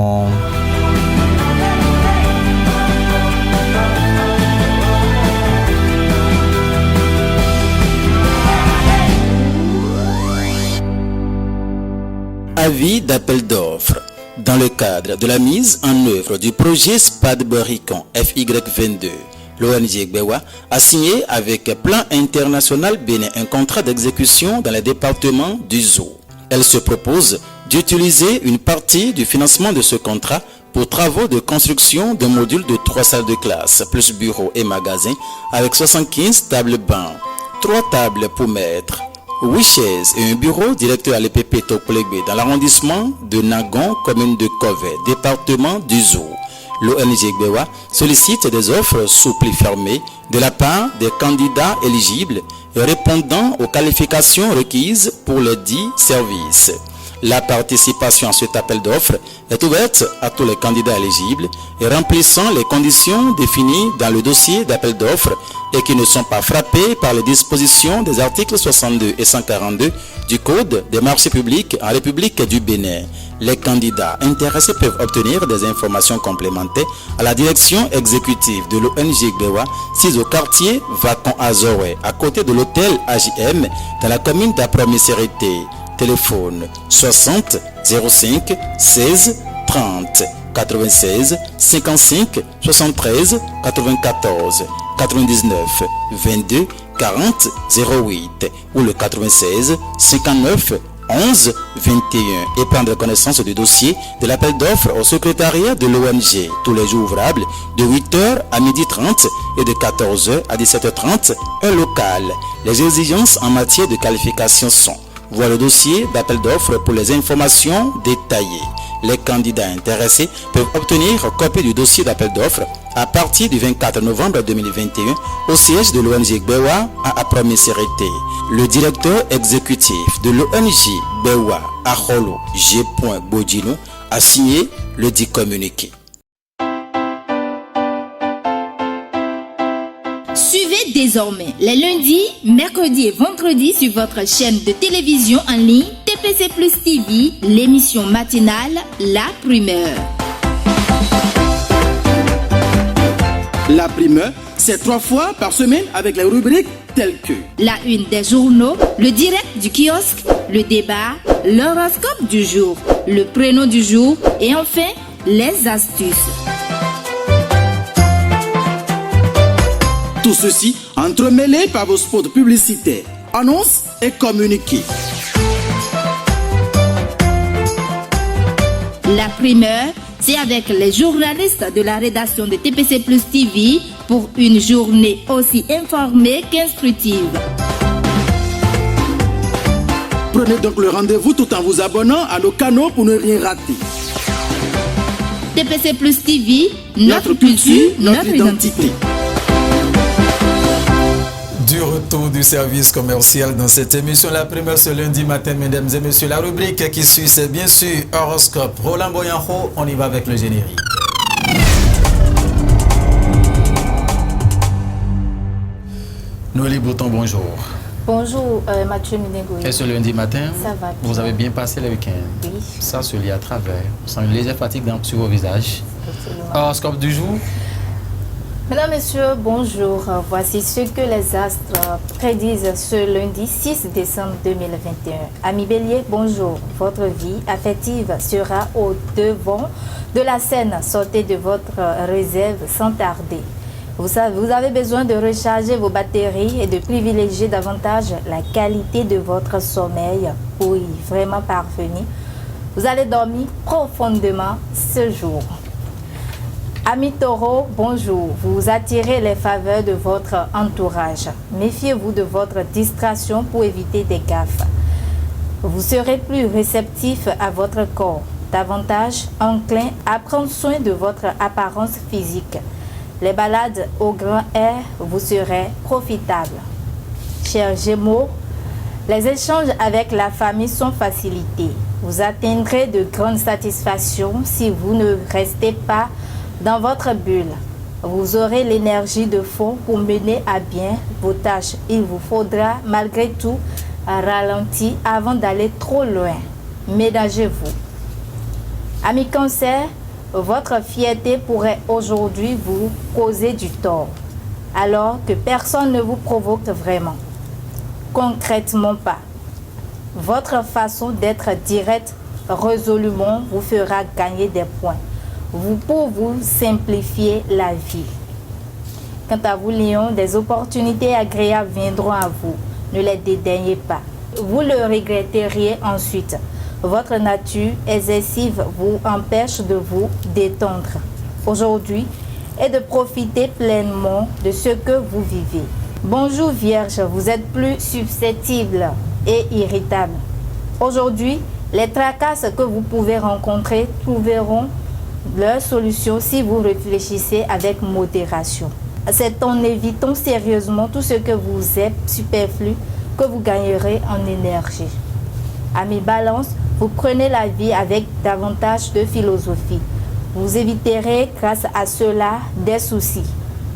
F: Avis d'appel d'offres. Dans le cadre de la mise en œuvre du projet SPAD Boricon FY22, l'ONG Gbewa a signé avec Plan International Bénin un contrat d'exécution dans le département du Zou. Elle se propose d'utiliser une partie du financement de ce contrat pour travaux de construction d'un module de 3 salles de classe, plus bureaux et magasins, avec 75 tables bancs, 3 tables pour maître, 8 chaises et un bureau directeur à l'EPP Tokplegbe dans l'arrondissement de Nagon, commune de Kové, département du Zou. L'ONG Gbewa sollicite des offres souples et fermées de la part des candidats éligibles et répondant aux qualifications requises pour les 10 services. La participation à cet appel d'offres est ouverte à tous les candidats éligibles et remplissant les conditions définies dans le dossier d'appel d'offres et qui ne sont pas frappés par les dispositions des articles 62 et 142 du Code des marchés publics en République du Bénin. Les candidats intéressés peuvent obtenir des informations complémentaires à la direction exécutive de l'ONG Gbewa, 6 au quartier Vacon Azoré, à côté de l'hôtel AJM, dans la commune d'Apromissérité. Téléphone 60 05 16 30 96 55 73 94 99 22 40 08 ou le 96 59 11 21 et prendre connaissance du dossier de l'appel d'offres au secrétariat de l'ONG tous les jours ouvrables de 8h à 12h30 et de 14h à 17h30 un local. Les exigences en matière de qualification sont: voir le dossier d'appel d'offres pour les informations détaillées. Les candidats intéressés peuvent obtenir copie du dossier d'appel d'offres à partir du 24 novembre 2021 au siège de l'ONG Gbewa à Apromisérité. Le directeur exécutif de l'ONG Gbewa à Holo, G. Bodino, a signé le dit communiqué.
G: Suivez désormais les lundis, mercredis et vendredis sur votre chaîne de télévision en ligne TPC Plus TV, l'émission matinale La Primeur.
H: La Primeur, c'est 3 fois par semaine avec les rubriques telles que
G: la une des journaux, le direct du kiosque, le débat, l'horoscope du jour, le prénom du jour et enfin les astuces.
H: Tout ceci entremêlé par vos spots publicitaires, annonces et communiqués.
G: La Primeur, c'est avec les journalistes de la rédaction de TPC Plus TV pour une journée aussi informée qu'instructive.
H: Prenez donc le rendez-vous tout en vous abonnant à nos canaux pour ne rien rater.
G: TPC Plus TV, notre culture, notre identité.
A: Du retour du service commercial dans cette émission, la première ce lundi matin, mesdames et messieurs. La rubrique qui suit, c'est bien sûr Horoscope. Roland Boyanho, on y va avec le générique. Noélie Bouton, bonjour.
I: Bonjour Mathieu Minegoui.
A: Et ce lundi matin,
I: ça va bien.
A: Vous avez bien passé le week-end?
I: Oui.
A: Ça se lit à travers. On sent une légère fatigue sur vos visages. Horoscope du jour.
I: Mesdames, Messieurs, bonjour. Voici ce que les astres prédisent ce lundi 6 décembre 2021. Amis Bélier, bonjour. Votre vie affective sera au devant de la scène. Sortez de votre réserve sans tarder. Vous avez besoin de recharger vos batteries et de privilégier davantage la qualité de votre sommeil pour y vraiment parvenir. Vous allez dormir profondément ce jour. Amis Taureau, bonjour. Vous attirez les faveurs de votre entourage. Méfiez-vous de votre distraction pour éviter des gaffes. Vous serez plus réceptif à votre corps, davantage enclin à prendre soin de votre apparence physique. Les balades au grand air vous seraient profitables. Chers Gémeaux, les échanges avec la famille sont facilités. Vous atteindrez de grandes satisfactions si vous ne restez pas dans votre bulle. Vous aurez l'énergie de fond pour mener à bien vos tâches. Il vous faudra malgré tout ralentir avant d'aller trop loin. Ménagez-vous. Amis Cancer, votre fierté pourrait aujourd'hui vous causer du tort, alors que personne ne vous provoque vraiment. Concrètement pas. Votre façon d'être direct résolument vous fera gagner des points. Pour vous simplifier la vie. Quant à vous, Lion, des opportunités agréables viendront à vous. Ne les dédaignez pas. Vous le regretteriez ensuite. Votre nature excessive vous empêche de vous détendre aujourd'hui et de profiter pleinement de ce que vous vivez. Bonjour Vierge, vous êtes plus susceptible et irritable. Aujourd'hui, les tracasses que vous pouvez rencontrer trouveront leur solution si vous réfléchissez avec modération. C'est en évitant sérieusement tout ce que vous êtes superflu que vous gagnerez en énergie. Amis Balance, vous prenez la vie avec davantage de philosophie. Vous éviterez grâce à cela des soucis.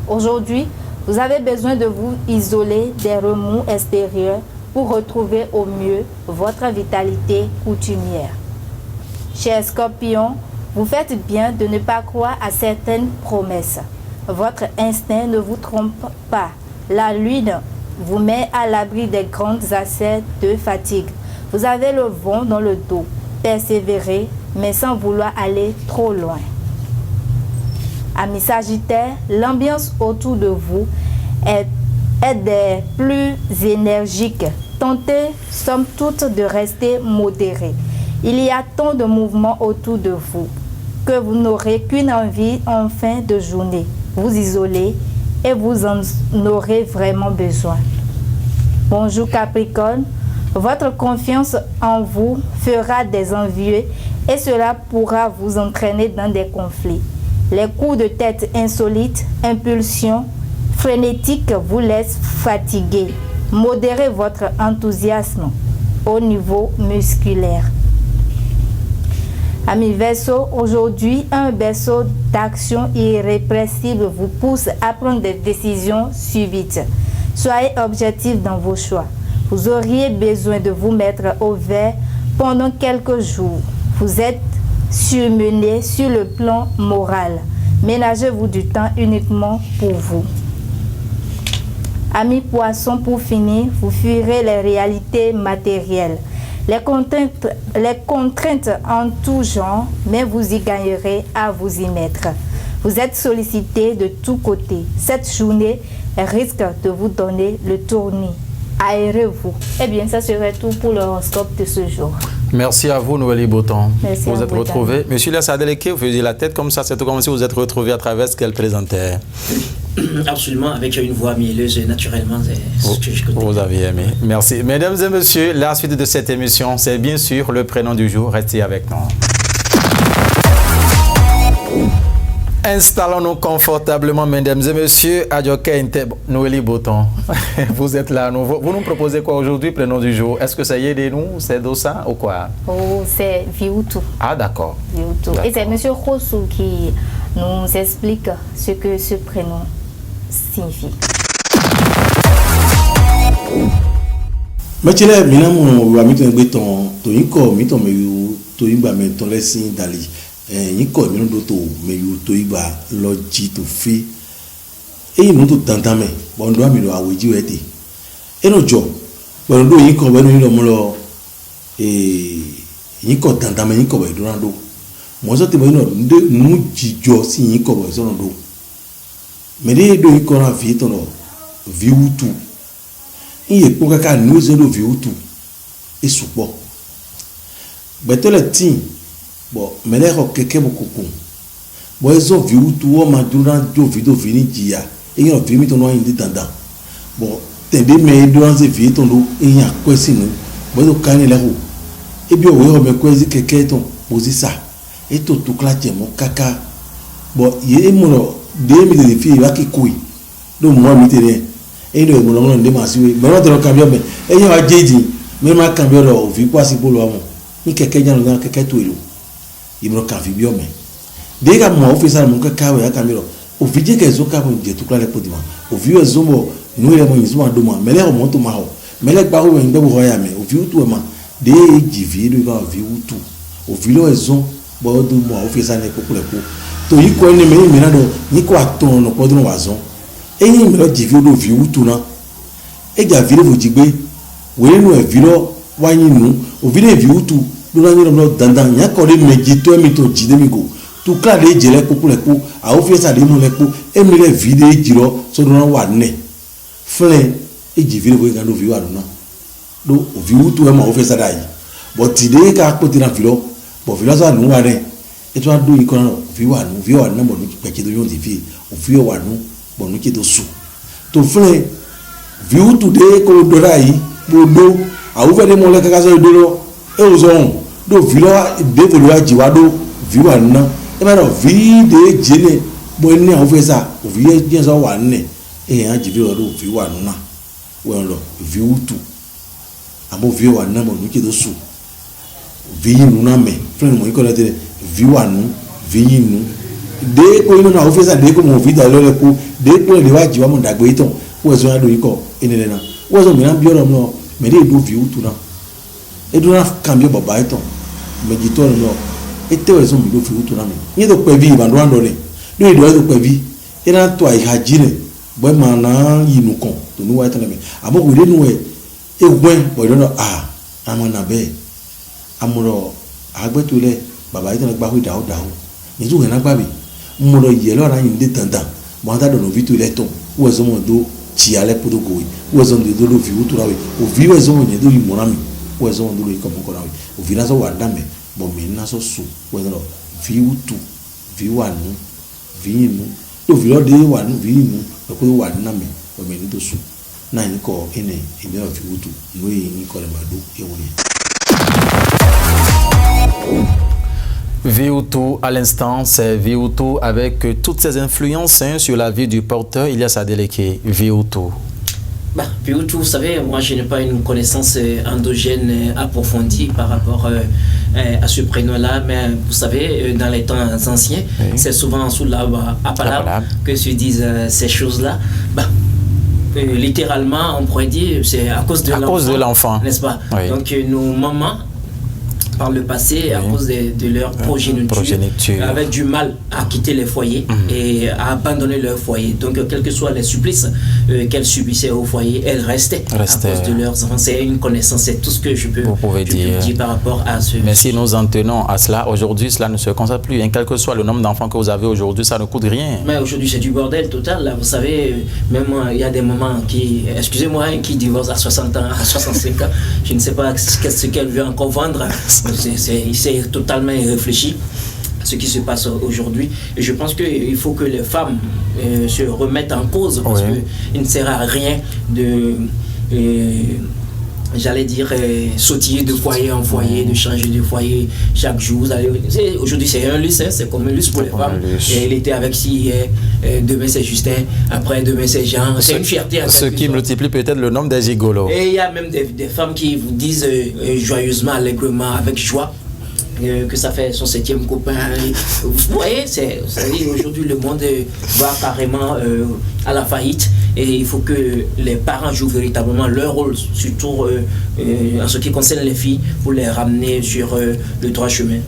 I: Aujourd'hui, vous avez besoin de vous isoler des remous extérieurs pour retrouver au mieux votre vitalité coutumière. Chers Scorpions, vous faites bien de ne pas croire à certaines promesses. Votre instinct ne vous trompe pas. La lune vous met à l'abri des grands accès de fatigue. Vous avez le vent dans le dos. Persévérez, mais sans vouloir aller trop loin. Amis Sagittaires, l'ambiance autour de vous est des plus énergiques. Tentez, somme toute, de rester modérés. Il y a tant de mouvements autour de vous que vous n'aurez qu'une envie en fin de journée. Vous isoler et vous en aurez vraiment besoin. Bonjour Capricorne, votre confiance en vous fera des envieux et cela pourra vous entraîner dans des conflits. Les coups de tête insolites, impulsions frénétiques vous laissent fatiguer. Modérez votre enthousiasme au niveau musculaire. Amis Verseau, aujourd'hui, un berceau d'action irrépressible vous pousse à prendre des décisions subites. Soyez objectif dans vos choix. Vous auriez besoin de vous mettre au vert pendant quelques jours. Vous êtes surmené sur le plan moral. Ménagez-vous du temps uniquement pour vous. Amis Poissons, pour finir, vous fuirez les réalités matérielles. Les contraintes en tout genre, mais vous y gagnerez à vous y mettre. Vous êtes sollicité de tous côtés. Cette journée risque de vous donner le tournis. Aérez-vous. Eh bien, ça serait tout pour l'horoscope de ce jour.
A: Merci à vous, Noélie Bouton.
I: Merci.
A: Vous êtes retrouvés. Monsieur Lassadeleke, vous faisiez la tête comme ça, c'est tout comme si vous êtes retrouvés à travers ce qu'elle présentait.
E: Absolument, avec une voix mielleuse, naturellement, c'est ce que je connais.
A: Vous avez aimé. Merci. Mesdames et messieurs, la suite de cette émission, c'est bien sûr le prénom du jour. Restez avec nous. Installons-nous confortablement, mesdames et messieurs. Adjoke Noélie Boton, vous êtes là à nouveau. Vous nous proposez quoi aujourd'hui, prénom du jour? Est-ce que ça y est de nous? C'est Dossa ou quoi?
I: Oh, c'est Vioutou.
A: Ah, d'accord.
I: Vioutou. Et c'est M. Khossou qui nous explique ce que ce prénom signifie.
J: Machele minamu wa miton beton to yinko miton meyu to yigba meton lesin dali yinko minun do to meyu to yigba loji to fi e nu to tantame bondo ami lo aweji wete eno jo bondo yinko benu ni lo mo lo yinko tantame yinko be durando mo so te mo no nde nu jijo si yinko be so no do me de do yinko na fi to no viutu iye kpɔn kaka nuze do viwo tu esukpɔ gbɛtɔ le tin bɔn mɛlɛ xɔ kɛkɛ bɔ koko bɔn ezɔ viwo tu wɔma dona dzo vi do vi ni dzia eye nɔ vi mi tɔ nɔ anyi di dandan bɔn tɛnde mɛ edo anze vi tɔ do eye akɔ esi nu bɔn edo kan ne lɛ ko ebi ɔwɔ yɔ mɛ kɔ ezi kɛkɛ tɔ posi sa eto to kla dze mɔ kaka bɔn ye emɔ de mi de fi wa ke koe do mɔ mi te ne. Et nous avons des massifs. Mais nous avons camion. Et nous avons dit, même un camion, on vit pas si pour le moment. Ni quelqu'un qui a un quelqu'un tout est là. Il me l'a bien. Dès que moi, on fait ça, mon camion, un camion. Au vidéo que les autres camions, j'ai tout clair pour dire. Au vieux zomo, nous les moyens, nous avons mais les remontent au marron. Mais les barreaux, ils doivent voir mais au vieux tout est mal. Dès que nous avons vu tout. Au vieux ils ont, bon, moi, on fait ça, n'est pas pour les coups. To yi ko ni me na do ni ko aton no ko dun wazon eyin mi lo jivi do vi wutu na e ja vi le vo jigbe we nu e vi lo wa yin nu o vi le vi wutu do na ni lo dandan nya ko le meji to mi to jide mi go tu kla de je le popo le po a o fi sa de mu le po e mi le vi de jiro so do na wa ne fle e jivi le vo ga do vi wa na do o vi wutu e ma o fi sa dai but ti de ka ko ti na vi lo bo vi lo sa nu wa ne e to do yi ko na vi wa na mo nu pe ke do yon ti fi o vi wa nu bon nous qui est sous to fle viu tu de ko do rai bodo a ouvert de mon le kaka so do lo e o zon do vilo de volo aji wa do viu ana e ma no vi de jene bo ni a ouvert ça o vi je so wa ne e an ji vilo do viu ana we lo viu tu amo viu ana mo nous qui est sous vi nu na me fle mo ko la de viu anu vi nu de ko ino na ofisa de ko mo vida lo le ko de ko le wa jiwa mo dagbe iton wo so ya do iko enele na wo so mi na bi oro no me de do vi utu na e do na cambio baba iton me ji to no e te wo so mi do vi utu na me ni do pe vi ba do ando le do pe vi e na to ai hajire bo ma na yinu kon to ni wa iton me amo ko de nu e gwen bo do no amo na be amuro agbetule baba iton gba hu da o ni ju na gba bi mo lo ye lo ra yin de tantan mo ta do no vitu le ton wo zo mo do ti ale podo go wo zo do do vi utu ra we o vi wo zo mo ye do yi mo na mi wo zo do yi ko mo ko ra we o vi na so wa da me bo mi na so su wo zo vi utu vi wa nu vi nu do vi lo de wa nu vi nu ko wa na me bo mi ni do su na ni ko ene ime o vi utu no yi ni ko le ma do e wo ni
A: Viutu à l'instant, c'est Viutu avec toutes ses influences sur la vie du porteur. Il y a sa déléguée, Viutu.
E: Viutu, vous savez, moi je n'ai pas une connaissance endogène approfondie par rapport à ce prénom-là, mais vous savez, dans les temps anciens, oui, c'est souvent sous l'arbre à palabre que se disent ces choses-là. Littéralement, on pourrait dire c'est à cause de l'enfant, n'est-ce pas? Oui. Donc nos mamans, par le passé, à cause de leur progéniture, avec du mal à quitter les foyers et à abandonner leur foyer. Donc, quels que soient les supplices qu'elles subissaient au foyer, elles restaient à cause de leurs enfants. C'est une connaissance, c'est tout ce que je peux dire par rapport à ce...
A: Mais si nous en tenons à cela, aujourd'hui, cela ne se constate plus. Quel que soit le nombre d'enfants que vous avez aujourd'hui, ça ne coûte rien.
E: Mais aujourd'hui, c'est du bordel total. Là. Vous savez, même il y a des moments qui, excusez-moi, qui divorcent à 60 ans, à 65 ans. Je ne sais pas ce qu'elle veut encore vendre. C'est totalement irréfléchi. ce qui se passe aujourd'hui. Et je pense qu'il faut que les femmes se remettent en cause parce qu'il ne sert à rien de... j'allais dire sautiller de foyer en foyer, de changer de foyer chaque jour. Aujourd'hui c'est un luxe, c'est comme un luxe pour les femmes. Et il était avec si demain c'est Justin, après demain c'est Jean. C'est une fierté.
A: Ce qui multiplie peut-être le nombre des gigolos.
E: Et il y a même des femmes qui vous disent joyeusement, allègrement, avec joie, que ça fait son 7e copain. Vous voyez, aujourd'hui le monde va carrément à la faillite et il faut que les parents jouent véritablement leur rôle, surtout en ce qui concerne les filles, pour les ramener sur le droit chemin.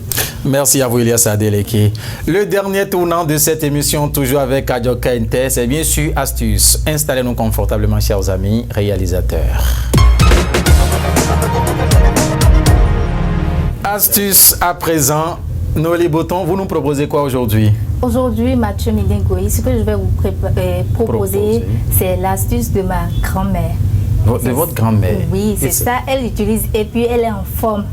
A: Merci à vous, Ilyas Adeleke. Le dernier tournant de cette émission, toujours avec Adjoka Inter, c'est bien sûr Astuce. Installez-nous confortablement, chers amis réalisateurs. Astuce à présent. Noélie Boton, vous nous proposez quoi aujourd'hui?
I: Aujourd'hui, Mathieu Midingoï, ce que je vais vous proposer, c'est l'astuce de ma grand-mère.
A: De votre grand-mère?
I: Oui, c'est ça. Elle utilise et puis elle est en forme.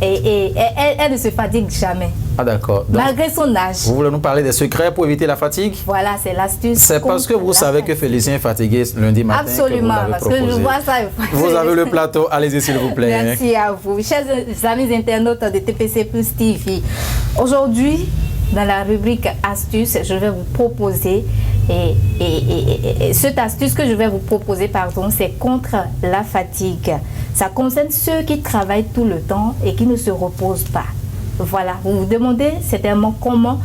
I: Et elle ne se fatigue jamais.
A: Ah d'accord.
I: Malgré son âge.
A: Vous voulez nous parler des secrets pour éviter la fatigue?
I: Voilà, c'est l'astuce.
A: C'est parce que vous savez que Félicien est fatigué lundi matin.
I: Absolument, parce que je vois ça.
A: Vous avez le plateau, allez-y s'il vous plaît.
I: Merci à vous. Chers amis internautes de TPC Plus TV, aujourd'hui, dans la rubrique astuces, je vais vous proposer, et cette astuce que je vais vous proposer, c'est contre la fatigue. Ça concerne ceux qui travaillent tout le temps et qui ne se reposent pas. Voilà, vous vous demandez certainement comment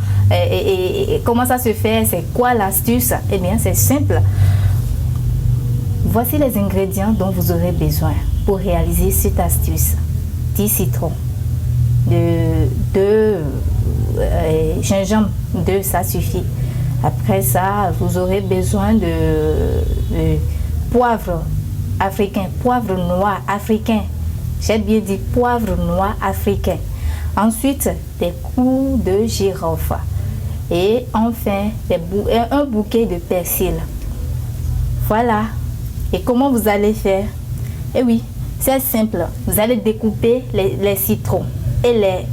I: ça se fait, c'est quoi l'astuce? Eh bien, c'est simple. Voici les ingrédients dont vous aurez besoin pour réaliser cette astuce. 10 citrons, de gingembre, 2, ça suffit. Après ça, vous aurez besoin de poivre africain, poivre noir africain. J'ai bien dit poivre noir africain. Ensuite, des clous de girofle. Et enfin, un bouquet de persil. Voilà. Et comment vous allez faire? Eh oui, c'est simple. Vous allez découper les citrons et les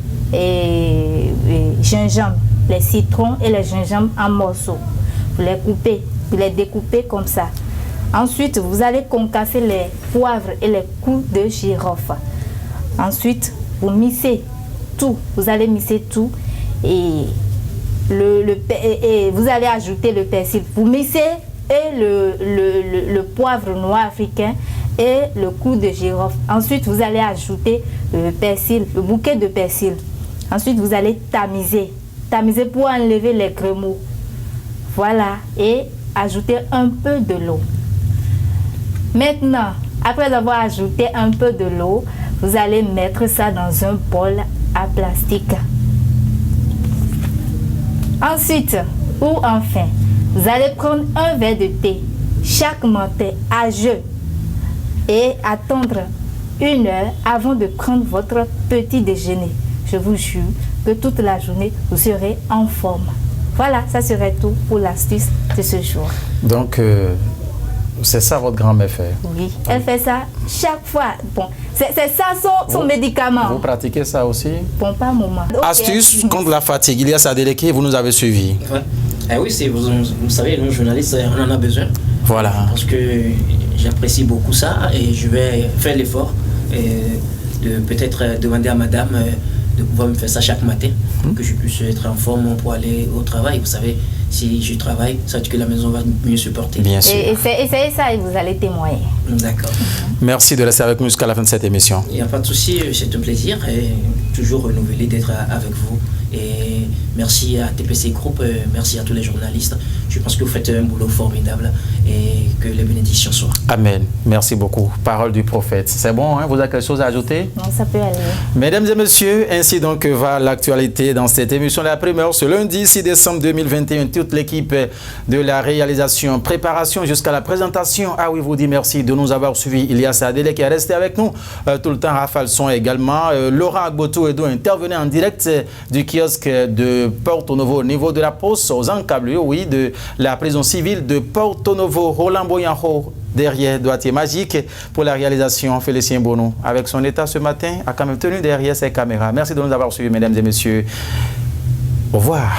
I: gingembre. Les citrons et les gingembre en morceaux. Vous les coupez, vous les découpez comme ça. Ensuite, vous allez concasser les poivres et les clous de girofle. Ensuite, vous mixez tout. Vous allez mixer tout et vous allez ajouter le persil. Vous mixez et le poivre noir africain et le clou de girofle. Ensuite, vous allez ajouter le persil, le bouquet de persil. Ensuite, vous allez tamiser. Tamiser pour enlever les gremeaux. Voilà. Et ajouter un peu de l'eau. Maintenant, après avoir ajouté un peu de l'eau, vous allez mettre ça dans un bol à plastique. Ensuite, ou enfin, vous allez prendre un verre de thé chaque matin à jeun et attendre 1 heure avant de prendre votre petit déjeuner. Je vous jure que toute la journée, vous serez en forme. Voilà, ça serait tout pour l'astuce de ce jour.
A: Donc, c'est ça votre grand-mère fait?
I: Oui, elle fait ça chaque fois. Bon, c'est ça son médicament.
A: Vous pratiquez ça aussi?
I: Bon, pas un moment.
A: Astuce contre la fatigue. Ilyas Adeleke, vous nous avez suivi.
E: Ouais. Oui, vous savez, nous journalistes, on en a besoin.
A: Voilà.
E: Parce que j'apprécie beaucoup ça et je vais faire l'effort de peut-être demander à madame de pouvoir me faire ça chaque matin pour que je puisse être en forme pour aller au travail. Vous savez, si je travaille, ça veut dire que la maison va mieux se porter.
A: Bien sûr.
I: Essayez ça et vous allez témoigner.
E: D'accord.
A: Merci de rester avec nous jusqu'à la fin de cette émission.
E: Il n'y a pas de souci, c'est un plaisir et toujours renouvelé d'être avec vous. Et merci à TPC Group, merci à tous les journalistes. Je pense que vous faites un boulot formidable et que les bénédictions soient.
A: Amen. Merci beaucoup. Parole du prophète. C'est bon, hein? Vous avez quelque chose à ajouter?
I: Non, ça peut aller.
A: Mesdames et messieurs, ainsi donc va l'actualité dans cette émission. La première, ce lundi 6 décembre 2021, toute l'équipe de la réalisation, préparation jusqu'à la présentation. Ah oui, vous dit merci de nous avoir suivis. Ilyas Adeleke qui est resté avec nous tout le temps. Raphaël Son également. Laurent Agboto Edo intervenait en direct du kiosque de Porto Novo au niveau de la poste aux encablures, oui, de la prison civile de Porto Novo. Roland Boyanho derrière Doitier Magique pour la réalisation. Félicien Bono avec son état ce matin a quand même tenu derrière ses caméras. Merci de nous avoir suivis, mesdames et messieurs. Au revoir.